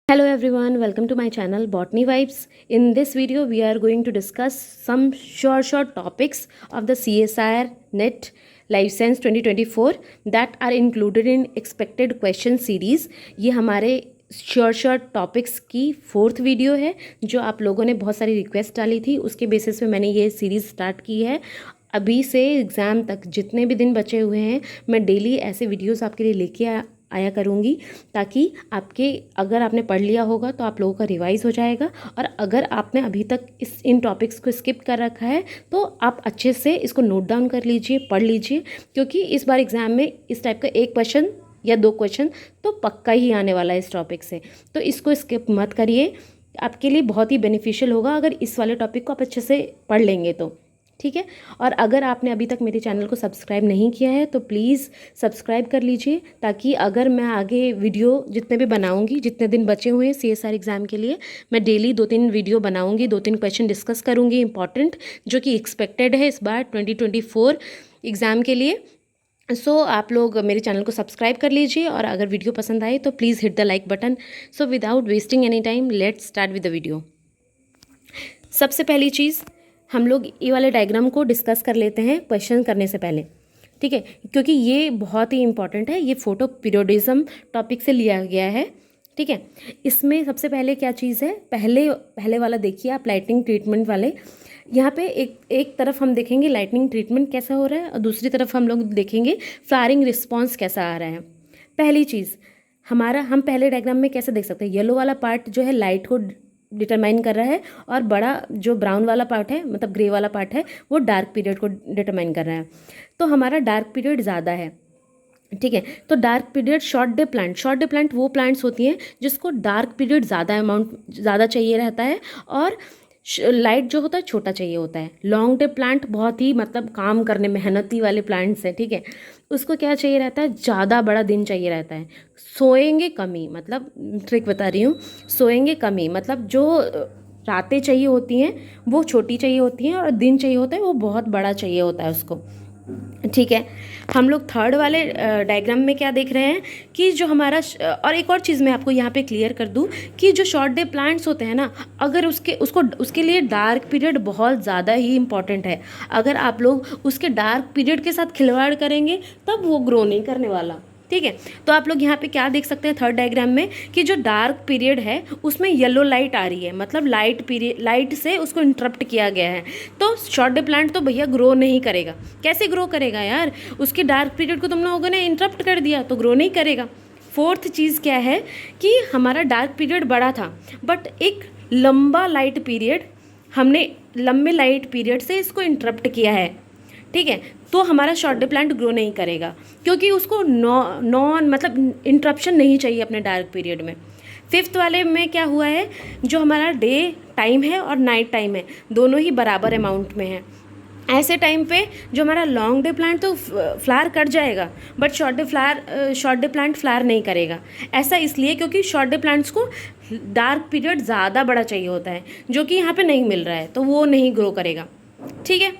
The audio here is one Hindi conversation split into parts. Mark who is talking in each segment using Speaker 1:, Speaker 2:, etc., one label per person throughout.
Speaker 1: Hello everyone, welcome to my channel Botany Vibes. In this video, we are going to discuss some short topics of the CSIR NET Life Science 2024 that are included in expected question series. ये हमारे शॉर्ट टॉपिक्स की 4th वीडियो है जो आप लोगों ने बहुत सारी रिक्वेस्ट डाली थी, उसके बेसिस पे मैंने ये सीरीज़ स्टार्ट की है। अभी से एग्ज़ाम तक जितने भी दिन बचे हुए हैं मैं डेली ऐसे वीडियोस आपके लिए लेके आया करूँगी ताकि अगर आपने पढ़ लिया होगा तो आप लोगों का रिवाइज़ हो जाएगा, और अगर आपने अभी तक इन टॉपिक्स को स्किप कर रखा है तो आप अच्छे से इसको नोट डाउन कर लीजिए, पढ़ लीजिए, क्योंकि इस बार एग्ज़ाम में इस टाइप का एक क्वेश्चन या 2 क्वेश्चन तो पक्का ही आने वाला है इस टॉपिक से। तो इसको स्किप मत करिए, आपके लिए बहुत ही बेनिफिशियल होगा अगर इस वाले टॉपिक को आप अच्छे से पढ़ लेंगे तो, ठीक है। और अगर आपने अभी तक मेरे चैनल को सब्सक्राइब नहीं किया है तो प्लीज़ सब्सक्राइब कर लीजिए, ताकि अगर मैं आगे वीडियो जितने भी बनाऊंगी, जितने दिन बचे हुए हैं CSIR एग्ज़ाम के लिए, मैं डेली 2-3 वीडियो बनाऊंगी, 2-3 क्वेश्चन डिस्कस करूंगी इंपॉर्टेंट, जो कि एक्सपेक्टेड है इस बार 2024 एग्ज़ाम के लिए। सो आप लोग मेरे चैनल को सब्सक्राइब कर लीजिए, और अगर वीडियो पसंद आए तो please hit the like button. So without wasting any time let's start with the video. सबसे पहली चीज़, हम लोग ये वाले डायग्राम को डिस्कस कर लेते हैं क्वेश्चन करने से पहले, ठीक है, क्योंकि ये बहुत ही इंपॉर्टेंट है। ये फोटो पीरियोडिज्म टॉपिक से लिया गया है, ठीक है। इसमें सबसे पहले क्या चीज़ है, पहले वाला देखिए आप, लाइटनिंग ट्रीटमेंट वाले। यहाँ पे एक तरफ हम देखेंगे लाइटनिंग ट्रीटमेंट कैसा हो रहा है, और दूसरी तरफ हम लोग देखेंगे फ्लावरिंग रिस्पॉन्स कैसा आ रहा है। पहली चीज़ हम पहले डायग्राम में कैसे देख सकते हैं, येलो वाला पार्ट जो है लाइट को डिटरमाइन कर रहा है, और बड़ा जो ब्राउन वाला पार्ट है, मतलब ग्रे वाला पार्ट है, वो डार्क पीरियड को डिटरमाइन कर रहा है। तो हमारा डार्क पीरियड ज़्यादा है, ठीक है। तो dark period short day plant वो प्लांट्स होती हैं जिसको डार्क पीरियड ज़्यादा चाहिए रहता है, और लाइट जो होता है छोटा चाहिए होता है। लॉन्ग डे प्लांट बहुत ही मतलब काम करने मेहनती वाले प्लांट्स हैं, ठीक है, उसको क्या चाहिए रहता है, ज़्यादा बड़ा दिन चाहिए रहता है। सोएंगे कमी, मतलब ट्रिक बता रही हूँ, सोएंगे कमी मतलब जो रातें चाहिए होती हैं वो छोटी चाहिए होती हैं, और दिन चाहिए होता है वो बहुत बड़ा चाहिए होता है उसको, ठीक है। हम लोग थर्ड वाले डायग्राम में क्या देख रहे हैं कि जो हमारा और एक और चीज़ मैं आपको यहाँ पे क्लियर कर दूँ कि जो शॉर्ट डे प्लांट्स होते हैं ना, अगर उसके लिए डार्क पीरियड बहुत ज़्यादा ही इंपॉर्टेंट है। अगर आप लोग उसके डार्क पीरियड के साथ खिलवाड़ करेंगे तब वो ग्रो नहीं करने वाला, ठीक है। तो आप लोग यहाँ पे क्या देख सकते हैं थर्ड डायग्राम में कि जो डार्क पीरियड है उसमें येलो लाइट आ रही है, मतलब लाइट से उसको इंटरप्ट किया गया है। तो शॉर्ट डे प्लांट तो भैया ग्रो नहीं करेगा। कैसे ग्रो करेगा यार, उसके डार्क पीरियड को तुम लोगों ने इंटरप्ट कर दिया तो ग्रो नहीं करेगा। फोर्थ चीज़ क्या है कि हमारा डार्क पीरियड बड़ा था, बट एक लंबा लाइट पीरियड से इसको इंटरप्ट किया है, ठीक है। तो हमारा शॉर्ट डे प्लांट ग्रो नहीं करेगा, क्योंकि उसको नॉन मतलब इंटरप्शन नहीं चाहिए अपने डार्क पीरियड में। फिफ्थ वाले में क्या हुआ है, जो हमारा डे टाइम है और नाइट टाइम है दोनों ही बराबर अमाउंट में है। ऐसे टाइम पे जो हमारा लॉन्ग डे प्लांट तो फ्लावर कर जाएगा, but short day plant flower नहीं करेगा। ऐसा इसलिए क्योंकि शॉर्ट डे प्लांट्स को डार्क पीरियड ज़्यादा बड़ा चाहिए होता है, जो कि यहाँ पे नहीं मिल रहा है, तो वो नहीं ग्रो करेगा, ठीक है।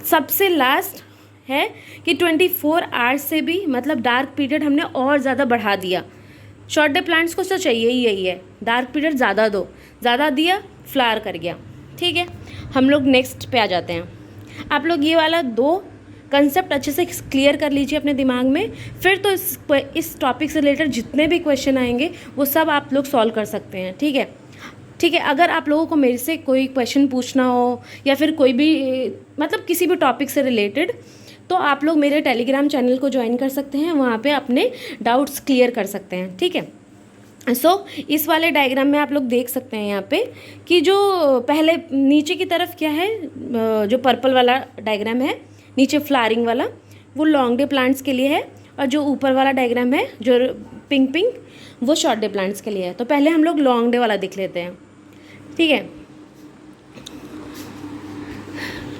Speaker 1: सबसे लास्ट है कि 24 आवर्स से भी मतलब डार्क पीरियड हमने और ज़्यादा बढ़ा दिया। शॉर्ट डे प्लांट्स को तो चाहिए ही यही है, डार्क पीरियड ज़्यादा दिया, फ्लावर कर गया, ठीक है। हम लोग नेक्स्ट पे आ जाते हैं। आप लोग ये वाला 2 कंसेप्ट अच्छे से क्लियर कर लीजिए अपने दिमाग में, फिर तो इस टॉपिक से रिलेटेड जितने भी क्वेश्चन आएंगे वो सब आप लोग सॉल्व कर सकते हैं, ठीक है। ठीक है, अगर आप लोगों को मेरे से कोई क्वेश्चन पूछना हो या फिर कोई भी मतलब किसी भी टॉपिक से रिलेटेड, तो आप लोग मेरे टेलीग्राम चैनल को ज्वाइन कर सकते हैं, वहाँ पे अपने डाउट्स क्लियर कर सकते हैं, ठीक है। सो इस वाले डायग्राम में आप लोग देख सकते हैं यहाँ पे कि जो पहले नीचे की तरफ क्या है, जो पर्पल वाला डायग्राम है नीचे फ्लावरिंग वाला, वो लॉन्ग डे प्लांट्स के लिए है, और जो ऊपर वाला डायग्राम है जो पिंक वो शॉर्ट डे प्लांट्स के लिए है। तो पहले हम लोग लॉन्ग डे वाला देख लेते हैं, ठीक है।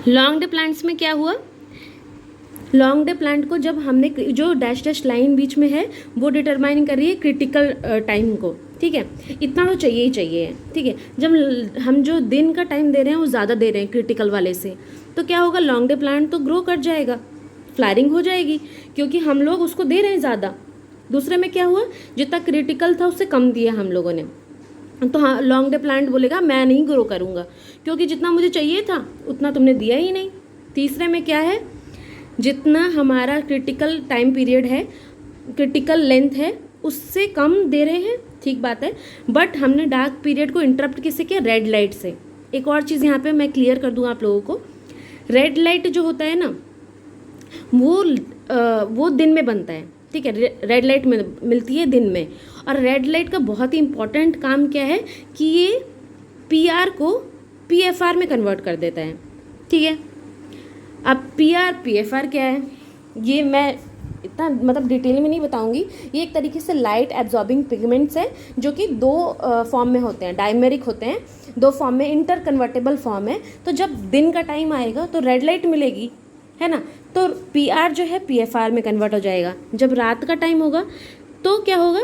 Speaker 1: लॉन्ग डे प्लांट्स में क्या हुआ, लॉन्ग डे प्लांट को जब हमने जो डैश लाइन बीच में है वो डिटरमाइन कर रही है क्रिटिकल टाइम को, ठीक है। इतना तो चाहिए ही चाहिए, ठीक है। जब हम जो दिन का टाइम दे रहे हैं वो ज़्यादा दे रहे हैं क्रिटिकल वाले से, तो क्या होगा, लॉन्ग डे प्लांट तो ग्रो कर जाएगा, फ्लावरिंग हो जाएगी, क्योंकि हम लोग उसको दे रहे हैं ज़्यादा, दूसरे में क्या हुआ, जितना क्रिटिकल था उससे कम दिया हम लोगों ने, तो हाँ लॉन्ग डे प्लांट बोलेगा मैं नहीं ग्रो करूँगा क्योंकि जितना मुझे चाहिए था उतना तुमने दिया ही नहीं। तीसरे में क्या है, जितना हमारा क्रिटिकल टाइम पीरियड है, क्रिटिकल लेंथ है, उससे कम दे रहे हैं, ठीक बात है, बट हमने डार्क पीरियड को इंटरप्ट किससे किया, रेड लाइट से। एक और चीज़ यहाँ पे मैं क्लियर कर दूँ आप लोगों को, रेड लाइट जो होता है ना वो दिन में बनता है, ठीक है, रेड लाइट मिलती है दिन में। और रेड लाइट का बहुत ही इंपॉर्टेंट काम क्या है कि ये पीआर को पीएफआर में कन्वर्ट कर देता है, ठीक है। अब पीआर पीएफआर क्या है ये मैं इतना मतलब डिटेल में नहीं बताऊंगी। ये एक तरीके से लाइट एब्जॉर्बिंग पिगमेंट्स है जो कि दो फॉर्म में होते हैं, डायमेरिक होते हैं, दो फॉर्म में, इंटर कन्वर्टेबल फॉर्म है। तो जब दिन का टाइम आएगा तो रेड लाइट मिलेगी, है ना, तो पीआर जो है पीएफआर में कन्वर्ट हो जाएगा। जब रात का टाइम होगा तो क्या होगा,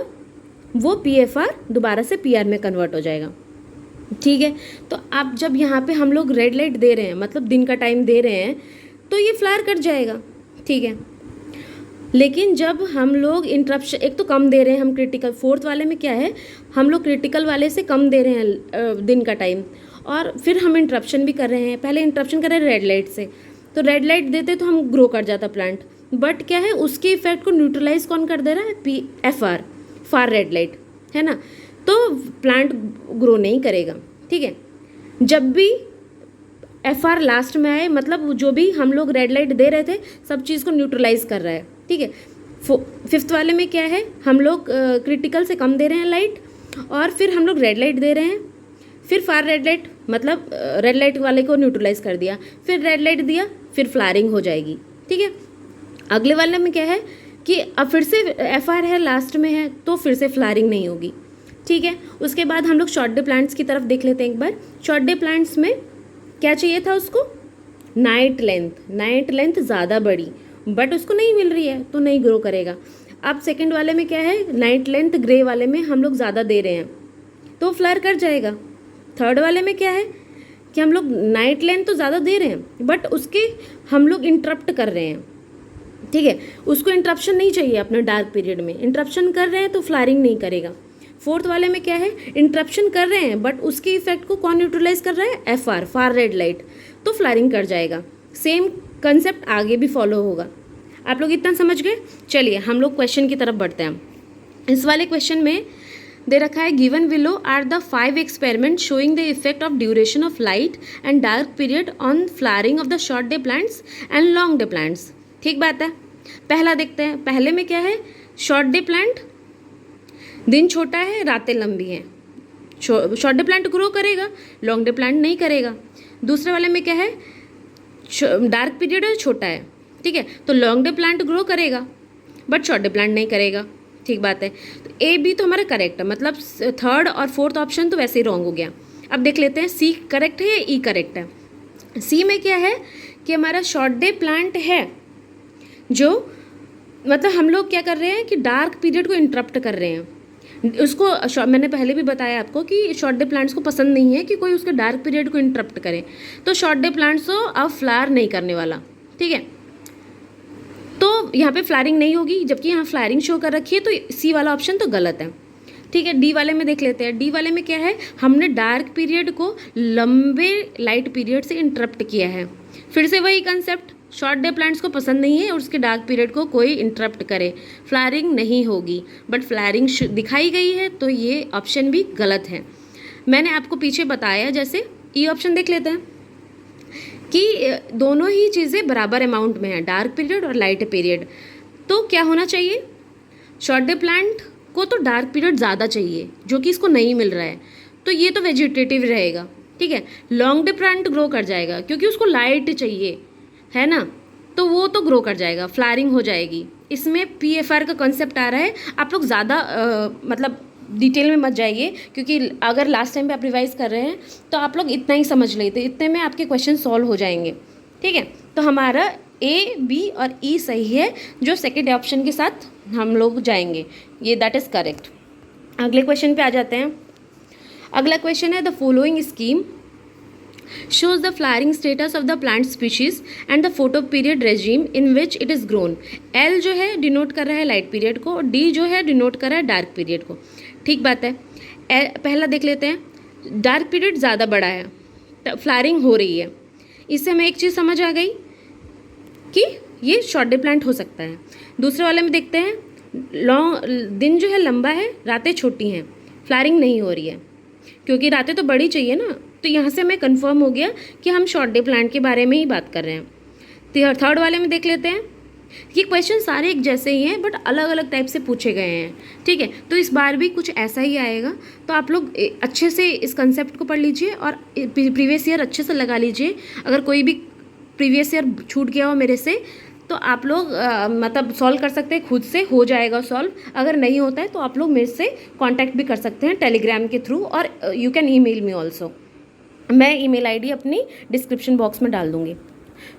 Speaker 1: वो पीएफआर दोबारा से पीआर में कन्वर्ट हो जाएगा, ठीक है। तो अब जब यहाँ पे हम लोग रेड लाइट दे रहे हैं, मतलब दिन का टाइम दे रहे हैं, तो ये फ्लायर कट जाएगा, ठीक है। लेकिन जब हम लोग इंटरप्शन एक तो कम दे रहे हैं हम क्रिटिकल, फोर्थ वाले में क्या है, हम लोग क्रिटिकल वाले से कम दे रहे हैं दिन का टाइम, और फिर हम इंटरप्शन भी कर रहे हैं। पहले इंटरप्शन कर रहे हैं रेड लाइट से, तो रेड लाइट देते तो हम ग्रो कर जाता प्लांट, बट क्या है उसके इफेक्ट को न्यूट्रलाइज कौन कर दे रहा है, पीएफआर, फार रेड लाइट, है ना, तो प्लांट ग्रो नहीं करेगा, ठीक है। जब भी एफआर लास्ट में आए, मतलब जो भी हम लोग रेड लाइट दे रहे थे सब चीज़ को न्यूट्रलाइज कर रहा है, ठीक है। फिफ्थ वाले में क्या है, हम लोग क्रिटिकल से कम दे रहे हैं लाइट, और फिर हम लोग रेड लाइट दे रहे हैं, फिर फार रेड लाइट, मतलब रेड लाइट वाले को न्यूट्रलाइज कर दिया, फिर रेड लाइट दिया, फिर फ्लारिंग हो जाएगी, ठीक है। अगले वाले में क्या है कि अब फिर से एफआर है लास्ट में है तो फिर से फ्लारिंग नहीं होगी, ठीक है। उसके बाद हम लोग शॉर्ट डे प्लांट्स की तरफ देख लेते हैं एक बार। शॉर्ट डे प्लांट्स में क्या चाहिए था उसको, नाइट लेंथ ज़्यादा बड़ी, बट उसको नहीं मिल रही है तो नहीं ग्रो करेगा। अब सेकंड वाले में क्या है, नाइट लेंथ ग्रे वाले में हम लोग ज़्यादा दे रहे हैं तो फ्लायर कर जाएगा। थर्ड वाले में क्या है कि हम लोग नाइट लेंथ तो ज़्यादा दे रहे हैं बट उसके हम लोग इंटरप्ट कर रहे हैं, ठीक है, उसको इंटरप्शन नहीं चाहिए अपने डार्क पीरियड में, इंटरप्शन कर रहे हैं तो फ्लारिंग नहीं करेगा। फोर्थ वाले में क्या है, इंटरप्शन कर रहे हैं बट उसके इफेक्ट को कौन न्यूट्रलाइज कर रहा है, एफआर, फार रेड लाइट, तो फ्लारिंग कर जाएगा। सेम कंसेप्ट आगे भी फॉलो होगा। आप लोग इतना समझ गए। चलिए हम लोग क्वेश्चन की तरफ बढ़ते हैं। इस वाले क्वेश्चन में दे रखा है, given below are the 5 experiment showing the effect of duration of light and dark period on flowering of the short day plants and long day plants. ठीक बात है। पहला देखते हैं। पहले में क्या है, शॉर्ट डे प्लांट दिन छोटा है रातें लंबी हैं, शॉर्ट डे प्लांट ग्रो करेगा, लॉन्ग डे प्लांट नहीं करेगा। दूसरे वाले में क्या है, डार्क पीरियड है छोटा है, ठीक है, तो लॉन्ग डे प्लांट ग्रो करेगा बट शॉर्ट डे प्लांट नहीं करेगा। ठीक बात है। तो ए बी तो हमारा करेक्ट है, मतलब थर्ड और फोर्थ ऑप्शन तो वैसे ही रॉन्ग हो गया। अब देख लेते हैं सी करेक्ट है या ई करेक्ट है। सी में क्या है कि हमारा शॉर्ट डे प्लांट है जो, मतलब हम लोग क्या कर रहे हैं कि डार्क पीरियड को इंटरप्ट कर रहे हैं। उसको मैंने पहले भी बताया आपको कि शॉर्ट डे प्लांट्स को पसंद नहीं है कि कोई उसके डार्क पीरियड को इंटरप्ट करे, तो शॉर्ट डे प्लांट्स को अब फ्लावर नहीं करने वाला, ठीक है, तो यहाँ पे फ्लारिंग नहीं होगी, जबकि यहाँ फ्लारिंग शो कर रखी है, तो सी वाला ऑप्शन तो गलत है। ठीक है, डी वाले में देख लेते हैं। डी वाले में क्या है, हमने डार्क पीरियड को लंबे लाइट पीरियड से इंटरप्ट किया है। फिर से वही कंसेप्ट, शॉर्ट डे प्लांट्स को पसंद नहीं है और उसके डार्क पीरियड को कोई इंटरप्ट करे, फ्लारिंग नहीं होगी, बट फ्लारिंग दिखाई गई है, तो ये ऑप्शन भी गलत है। मैंने आपको पीछे बताया, जैसे ई ऑप्शन देख लेते हैं कि दोनों ही चीज़ें बराबर अमाउंट में है, डार्क पीरियड और लाइट पीरियड। तो क्या होना चाहिए, शॉर्ट डे प्लांट को तो डार्क पीरियड ज़्यादा चाहिए जो कि इसको नहीं मिल रहा है, तो ये तो वेजिटेटिव रहेगा, ठीक है। लॉन्ग डे प्लांट ग्रो कर जाएगा क्योंकि उसको लाइट चाहिए, है ना, तो वो तो ग्रो कर जाएगा, फ्लारिंग हो जाएगी। इसमें पीएफआर का कॉन्सेप्ट आ रहा है। आप लोग ज़्यादा मतलब डिटेल में मत जाइए, क्योंकि अगर लास्ट टाइम पे आप रिवाइज कर रहे हैं तो आप लोग इतना ही समझ लेते, इतने में आपके क्वेश्चन सॉल्व हो जाएंगे, ठीक है। तो हमारा ए बी और ई सही है, जो सेकेंड ऑप्शन के साथ हम लोग जाएंगे, ये दैट इज़ करेक्ट। अगले क्वेश्चन पे आ जाते हैं। अगला क्वेश्चन है, the following scheme shows the flowering status of the plant species and the photo period regime in which it is grown. L जो है डिनोट कर रहा है लाइट पीरियड को, D जो है डिनोट कर रहा है डार्क पीरियड को. ठीक बात है. पहला देख लेते हैं. डार्क पीरियड ज़्यादा बड़ा है, फ्लावरिंग हो रही है. इससे हमें एक चीज़ समझ आ गई कि ये शॉर्ट डे प्लांट हो सकता है. दूसरे वाले में देखते हैं. दिन जो है लंबा है, रातें छोटी हैं, फ्लावरिंग नहीं हो रही है, क्योंकि रातें तो बड़ी चाहिए ना. तो यहाँ से हमें कंफर्म हो गया कि हम शॉर्ट डे प्लांट के बारे में ही बात कर रहे हैं. तो थर्ड वाले में देख लेते हैं. ये क्वेश्चन सारे एक जैसे ही हैं, बट अलग अलग टाइप से पूछे गए हैं. ठीक है, तो इस बार भी कुछ ऐसा ही आएगा. तो आप लोग अच्छे से इस कंसेप्ट को पढ़ लीजिए और प्रीवियस ईयर अच्छे से लगा लीजिए. अगर कोई भी प्रीवियस ईयर छूट गया हो मेरे से तो आप लोग मतलब सॉल्व कर सकते हैं खुद से, हो जाएगा सॉल्व. अगर नहीं होता है तो आप लोग मेरे से कांटेक्ट भी कर सकते हैं टेलीग्राम के थ्रू, और you can email me also. मैं ईमेल आईडी अपनी डिस्क्रिप्शन बॉक्स में डाल दूँगी.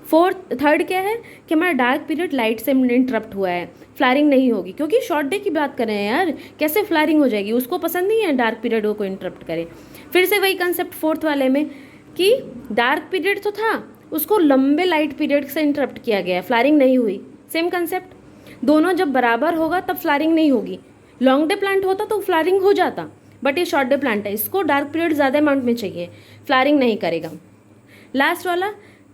Speaker 1: थर्ड क्या है कि हमारा डार्क पीरियड लाइट से इंटरप्ट हुआ है, फ्लावरिंग नहीं होगी, क्योंकि शॉर्ट डे की बात कर रहे हैं यार, कैसे फ्लावरिंग हो जाएगी. उसको पसंद नहीं है डार्क पीरियड को इंटरप्ट करे. फिर से वही कंसेप्ट फोर्थ वाले में कि डार्क पीरियड तो था, उसको लंबे लाइट पीरियड से इंटरप्ट किया गया है, फ्लावरिंग नहीं हुई. Same concept. दोनों जब बराबर होगा तब फ्लावरिंग नहीं होगी. लॉन्ग डे प्लांट होता तो फ्लावरिंग हो जाता, बट ये शॉर्ट डे प्लांट है, इसको डार्क पीरियड ज़्यादा अमाउंट में चाहिए, फ्लावरिंग नहीं करेगा. लास्ट वाला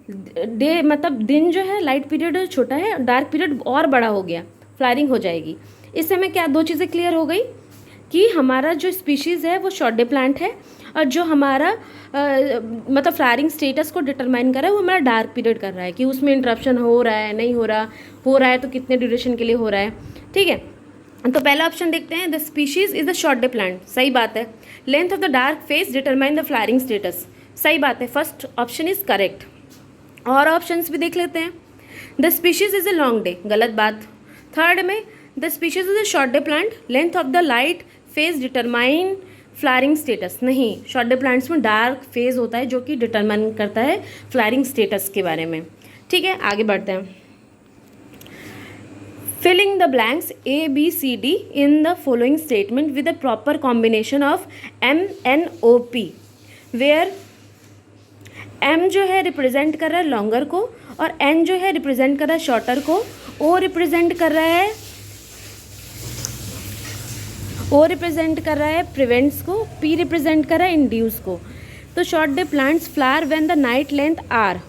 Speaker 1: डे मतलब दिन जो है लाइट पीरियड छोटा है, डार्क पीरियड और बड़ा हो गया, फ्लावरिंग हो जाएगी. इससे हमें क्या दो चीज़ें क्लियर हो गई कि हमारा जो स्पीशीज़ है वो शॉर्ट डे प्लांट है, और जो हमारा मतलब फ्लावरिंग स्टेटस को डिटरमाइन कर रहा है वो हमारा डार्क पीरियड कर रहा है, कि उसमें इंटरप्शन हो रहा है नहीं हो रहा है तो कितने ड्यूरेशन के लिए हो रहा है. ठीक है, तो पहला ऑप्शन देखते हैं. The species is the short day plant, सही बात है. Length of the dark phase determine the flowering status, सही बात है. First option is correct. और ऑप्शंस भी देख लेते हैं. The species is a long day, गलत बात. थर्ड में the species is a short day plant, length of the light phase determine flowering status, नहीं. शॉर्ट डे प्लांट्स में डार्क फेज होता है जो कि डिटरमाइन करता है फ्लावरिंग स्टेटस के बारे में. ठीक है, आगे बढ़ते हैं. Filling the blanks A, B, C, D in the following statement with a proper combination of M, N, O, P, where M जो है रिप्रेजेंट कर रहा है लॉन्गर को, और N जो है रिप्रेजेंट कर रहा है शॉर्टर को, O रिप्रेजेंट कर रहा है प्रिवेंट्स को, P रिप्रेजेंट कर रहा है इंड्यूस को. तो short day plants flower when the night length are.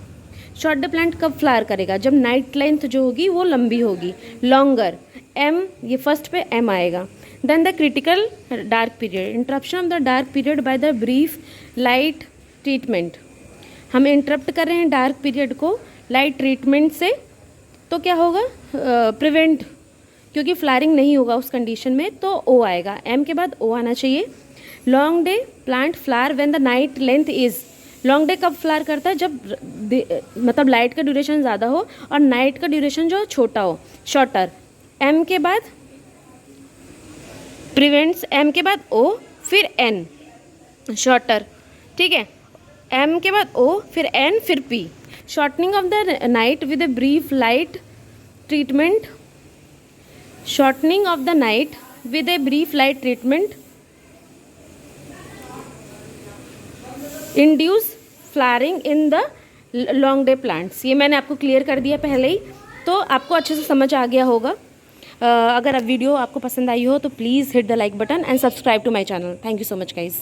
Speaker 1: Short day plant कब फ्लावर करेगा? जब नाइट लेंथ जो होगी वो लंबी होगी, लॉन्गर. M, ये फर्स्ट पे M आएगा. Then the critical dark period, interruption of the dark period by the brief light treatment. हम इंटरप्ट कर रहे हैं डार्क पीरियड को लाइट ट्रीटमेंट से, तो क्या होगा? प्रिवेंट, क्योंकि फ्लावरिंग नहीं होगा उस कंडीशन में, तो O आएगा. M के बाद O आना चाहिए. Long day plant flower when the night length is. Long day कब फ्लावर करता है? जब मतलब लाइट का ड्यूरेशन ज़्यादा हो और नाइट का ड्यूरेशन जो छोटा हो, शॉर्टर. M के बाद प्रिवेंट्स, M के बाद O, फिर N शॉर्टर. ठीक है, M के बाद O, फिर N, फिर P. Shortening of the night with a brief light treatment, shortening of the night with a brief light treatment induce flowering in the long day plants. ये मैंने आपको क्लियर कर दिया पहले ही, तो आपको अच्छे से समझ आ गया होगा. अगर वीडियो आपको पसंद आई हो तो please hit the like button and subscribe to my channel. Thank you so much guys.